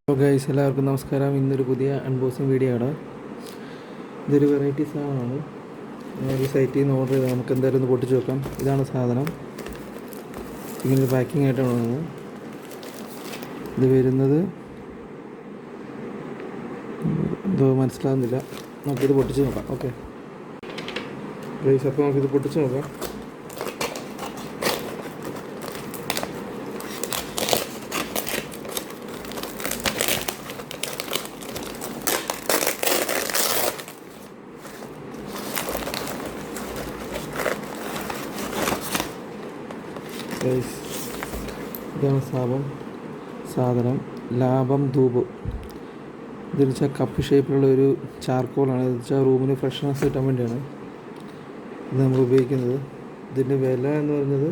Hello guys, എല്ലാവർക്കും നമസ്കാരം. ഇന്നൊരു പുതിയ അൺബോക്സിങ് വീഡിയോ ആണ്. ഇതൊരു വെറൈറ്റി സാധനമാണ്. ഒരു സൈറ്റിൽ നിന്ന് ഓർഡർ ചെയ്താൽ നമുക്ക് എന്തായാലും ഒന്ന് പൊട്ടിച്ച് വെക്കാം. ഇതാണ് സാധനം. ഇങ്ങനൊരു പാക്കിംഗ് ആയിട്ടാണ് വന്നത്. ഇത് വരുന്നത് എന്തോ മനസ്സിലാകുന്നില്ല. നമുക്കിത് പൊട്ടിച്ച് നോക്കാം. ഓക്കെ ഗൈസ്, അപ്പോൾ നമുക്കിത് പൊട്ടിച്ച് നോക്കാം. ഇതാണ് സാധനം ലാഭം ധൂപ്. ഇതെന്ന് വെച്ചാൽ കപ്പ് ഷേപ്പിലുള്ള ഒരു ചാർക്കോളാണ്. ഇത് വെച്ചാൽ റൂമിന് ഫ്രഷ്നെസ് കിട്ടാൻ വേണ്ടിയാണ് ഇത് നമ്മൾ ഉപയോഗിക്കുന്നത്. ഇതിൻ്റെ വില എന്ന് പറയുന്നത്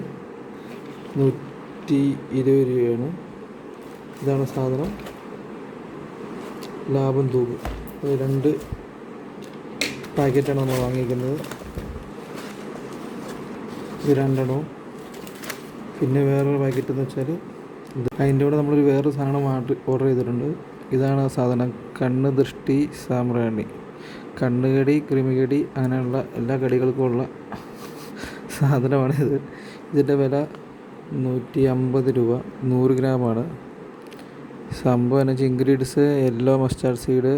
120 രൂപയാണ്. ഇതാണ് സാധനം ലാഭം ധൂപ്. 2 പാക്കറ്റാണ് നമ്മൾ വാങ്ങിയിരിക്കുന്നത്. ഇത് 2 എണ്ണവും. പിന്നെ വേറൊരു പാക്കറ്റ് എന്ന് വെച്ചാൽ അതിൻ്റെ കൂടെ നമ്മളൊരു വേറൊരു സാധനം ഓർഡർ ചെയ്തിട്ടുണ്ട്. ഇതാണ് ആ സാധനം, കണ്ണ് ദൃഷ്ടി സാമ്പ്രാണി. കണ്ണുകടി, കൃമികടി, അങ്ങനെയുള്ള എല്ലാ കടികൾക്കും ഉള്ള സാധനമാണിത്. ഇതിൻ്റെ വില 150 രൂപ. 100 ഗ്രാമാണ്. സംഭവം എന്ന് വെച്ചാൽ ingredients yellow mustard seed,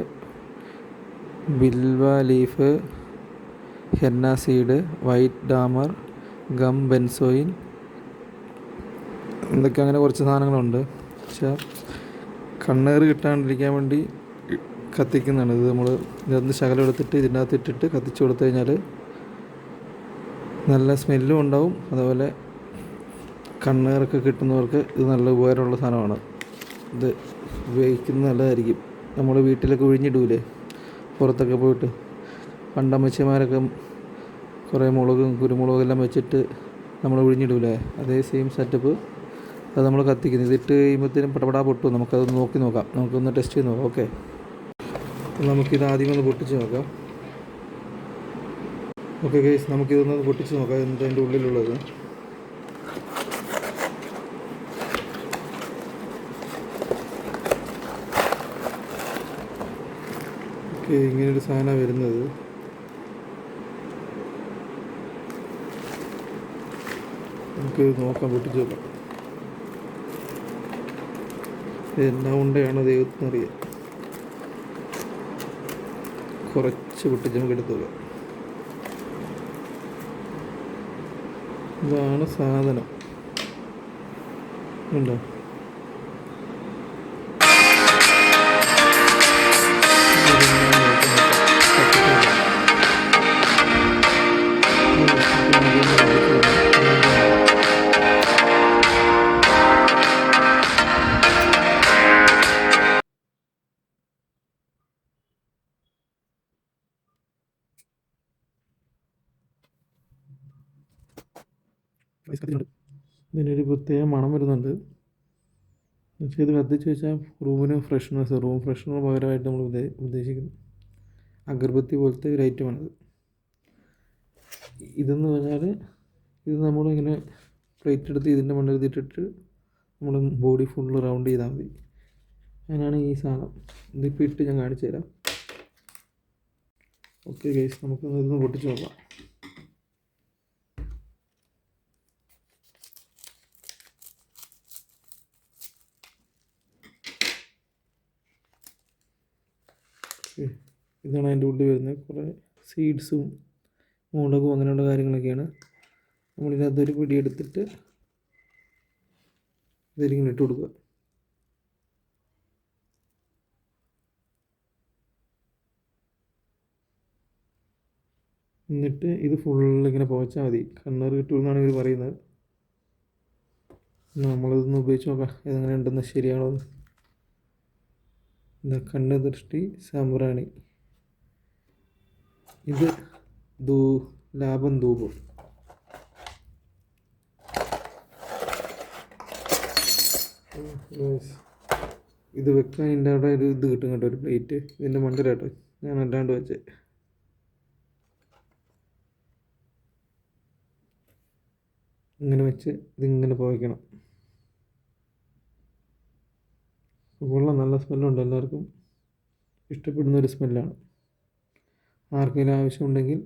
bilva leaf, henna seed, white damar, gum benzoin, എന്തൊക്കെ അങ്ങനെ കുറച്ച് സാധനങ്ങളുണ്ട്. പക്ഷേ കണ്ണേറ് കിട്ടാണ്ടിരിക്കാൻ വേണ്ടി കത്തിക്കുന്നതാണ് ഇത്. നമ്മൾ ഇതിനകത്ത് ശകലം എടുത്തിട്ട് ഇതിനകത്ത് ഇട്ടിട്ട് കത്തിച്ച് കൊടുത്തു കഴിഞ്ഞാൽ നല്ല സ്മെല്ലും ഉണ്ടാവും. അതുപോലെ കണ്ണേറൊക്കെ കിട്ടുന്നവർക്ക് ഇത് നല്ല ഉപകാരമുള്ള സാധനമാണ്. ഇത് ഉപയോഗിക്കുന്നത് നല്ലതായിരിക്കും. നമ്മൾ വീട്ടിലൊക്കെ ഒഴിഞ്ഞിടൂലേ പുറത്തൊക്കെ പോയിട്ട്, പണ്ടമ്മച്ചിമാരൊക്കെ കുറേ മുളകും കുരുമുളകെല്ലാം വെച്ചിട്ട് നമ്മൾ ഒഴിഞ്ഞിടൂലേ, അതേ സെയിം സെറ്റപ്പ് അത് നമ്മൾ കത്തിക്കുന്നത്. ഇതിട്ട് കഴിയുമ്പോഴത്തേനും പടപടാ പൊട്ടും. നമുക്കത് നോക്കാം. നമുക്കൊന്ന് ടെസ്റ്റ് ചെയ്ത് നോക്കാം. ഓക്കെ, നമുക്കിത് ആദ്യം ഒന്ന് പൊട്ടിച്ച് നോക്കാം. ഓക്കെ ഗൈസ്, നമുക്കിതൊന്ന് പൊട്ടിച്ച് നോക്കാം എന്താ അതിൻ്റെ ഉള്ളിലുള്ളത്. ഓക്കെ, ഇങ്ങനൊരു സാധനമാണ് വരുന്നത്. നമുക്ക് നോക്കാം, പൊട്ടിച്ച് നോക്കാം. എന്നാ ഉണ്ടയാണോ ദൈവത്തിനറിയാം. കുറച്ച് പൊട്ടിച്ച് നമുക്ക് എടുത്തു നോക്കാം. ഇതാണ് സാധനം. ഉണ്ടോ? ഇതിനൊരു പ്രത്യേക മണം വരുന്നുണ്ട്. പക്ഷേ ഇത് കത്തിച്ച് വെച്ചാൽ റൂം ഫ്രഷ്നർ പകരമായിട്ട് നമ്മൾ ഉദ്ദേശിക്കുന്നു അഗർബത്തി പോലത്തെ ഒരു ഐറ്റമാണിത്. ഇതെന്ന് പറഞ്ഞാൽ ഇത് നമ്മളിങ്ങനെ പ്ലേറ്റ് എടുത്ത് ഇതിൻ്റെ മണ്ണെടുത്തിട്ടിട്ട് നമ്മൾ ബോഡി ഫുള്ള് റൗണ്ട് ചെയ്താൽ മതി. അങ്ങനെയാണ് ഈ സാധനം. ഇതിപ്പോൾ ഇട്ട് ഞാൻ കാണിച്ചു തരാം. ഓക്കെ ഗൈസ്, നമുക്കൊന്ന് പൊട്ടിച്ച് നോക്കാം. ഇതാണ് അതിൻ്റെ ഉള്ളിൽ വരുന്നത്. കുറേ സീഡ്സും മുളകും അങ്ങനെയുള്ള കാര്യങ്ങളൊക്കെയാണ്. നമ്മളിതിനകത്തൊരു പിടി എടുത്തിട്ട് ഇതിലിങ്ങനെ ഇട്ട് കൊടുക്കുക. എന്നിട്ട് ഇത് ഫുള്ളിങ്ങനെ പുകച്ചാൽ മതി. കണ്ണേറ് കിട്ടുമെന്നാണ് ഇവർ പറയുന്നത്. നമ്മളിതൊന്ന് ഉപയോഗിച്ച് നോക്കാം ഏതെങ്ങനെ ഉണ്ടെന്ന്, ശരിയാണോ എന്ന്. എന്താ, കണ്ണ് ദൃഷ്ടി സാമ്പ്രാണി. ഇത് ലാഭം ധൂപം. ഇത് വെക്കാൻ എൻ്റെ അവിടെ ഒരു ഇത് കിട്ടും കേട്ടോ, ഒരു പ്ലേറ്റ്. ഇതിൻ്റെ മണ്ടരാട്ടോ ഞാൻ അല്ലാണ്ട് വെച്ചേ. ഇങ്ങനെ വെച്ച് ഇതിങ്ങനെ പുകയ്ക്കണം. കൊള്ളാം, നല്ല സ്മെല്ലുണ്ട്. എല്ലാവർക്കും ഇഷ്ടപ്പെടുന്നൊരു സ്മെല്ലാണ്. ആർക്കെങ്കിലും ആവശ്യമുണ്ടെങ്കിൽ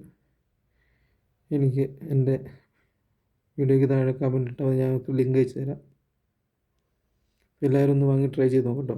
എനിക്ക് എൻ്റെ വീഡിയോയ്ക്ക് താഴെ കമൻറ്റ് ഇട്ടാൽ ഞങ്ങൾക്ക് ലിങ്ക് അയച്ചു തരാം. എല്ലാവരും ഒന്ന് വാങ്ങി ട്രൈ ചെയ്ത് നോക്കട്ടോ.